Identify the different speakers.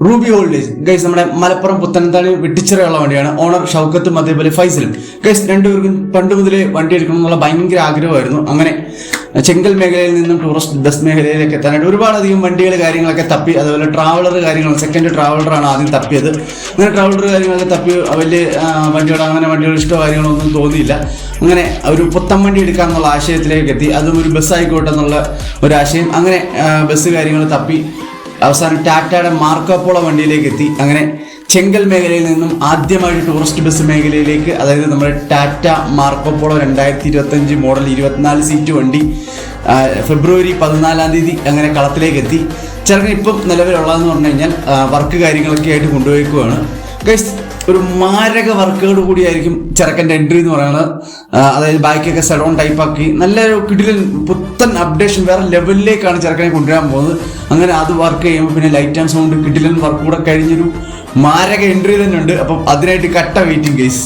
Speaker 1: Ruby holidays guys നമ്മുടെ മലപ്പുറം പുത്തനത്താണി വെട്ടിച്ചിറയുള്ള വണ്ടിയാണ്. Owner ഷൗക്കത്തും അതേപോലെ ഫൈസലും. ഗൈസ് രണ്ടുപേർക്കും പണ്ട് മുതലേ വണ്ടി എടുക്കണം എന്നുള്ള ഭയങ്കര ആഗ്രഹമായിരുന്നു. അങ്ങനെ ചെങ്കൽ മേഖലയിൽ നിന്നും ടൂറിസ്റ്റ് ബസ് മേഖലയിലേക്ക് എത്താനായിട്ട് ഒരുപാടധികം വണ്ടികൾ കാര്യങ്ങളൊക്കെ തപ്പി. അതുപോലെ ട്രാവലർ കാര്യങ്ങൾ, സെക്കൻഡ് ട്രാവലറാണ് ആദ്യം തപ്പിയത്. അങ്ങനെ ട്രാവലർ കാര്യങ്ങളൊക്കെ തപ്പി വലിയ വണ്ടികൾ, അങ്ങനെ വണ്ടികൾ ഇഷ്ടമോ കാര്യങ്ങളൊന്നും തോന്നിയില്ല. അങ്ങനെ ഒരു പുത്തൻ വണ്ടി എടുക്കാമെന്നുള്ള ആശയത്തിലേക്ക് എത്തി. അതും ഒരു ബസ് ആയിക്കോട്ടെ എന്നുള്ള ഒരു ആശയം. അങ്ങനെ ബസ് കാര്യങ്ങൾ തപ്പി അവസാനം ടാറ്റയുടെ മാർക്കോ പോളോ വണ്ടിയിലേക്ക് എത്തി. അങ്ങനെ ചെങ്കൽ മേഖലയിൽ നിന്നും ആദ്യമായിട്ട് ടൂറിസ്റ്റ് ബസ് മേഖലയിലേക്ക്, അതായത് നമ്മുടെ Tata Marco Polo 2025 model 24 seat വണ്ടി ഫെബ്രുവരി 14 അങ്ങനെ കളത്തിലേക്ക് എത്തി. ചെറുക്കൻ ഇപ്പം നിലവിലുള്ളതെന്ന് പറഞ്ഞു കഴിഞ്ഞാൽ വർക്ക് കാര്യങ്ങളൊക്കെ ആയിട്ട് കൊണ്ടുപോയിക്കുവാണ്. ഗൈസ് ഒരു മാരക വർക്കോട് കൂടിയായിരിക്കും ചെറുക്കൻ്റെ എൻട്രി എന്ന് പറയുന്നത്. അതായത് ബാക്കൊക്കെ സെഡോൺ ടൈപ്പാക്കി നല്ലൊരു കിടിലൻ പുത്തൻ അപ്ഡേഷൻ വേറെ ലെവലിലേക്കാണ് ചെറുക്കനെ കൊണ്ടുവരാൻ പോകുന്നത്. അങ്ങനെ അത് വർക്ക് ചെയ്യുമ്പോൾ പിന്നെ ലൈറ്റ് ആൻഡ് സൗണ്ട് കിടിലൻ വർക്ക് കൂടെ കഴിഞ്ഞൊരു മാരക എൻട്രി തന്നെ ഉണ്ട്. അപ്പം അതിനായിട്ട് കട്ട വെയിറ്റിംഗ് ഗൈസ്.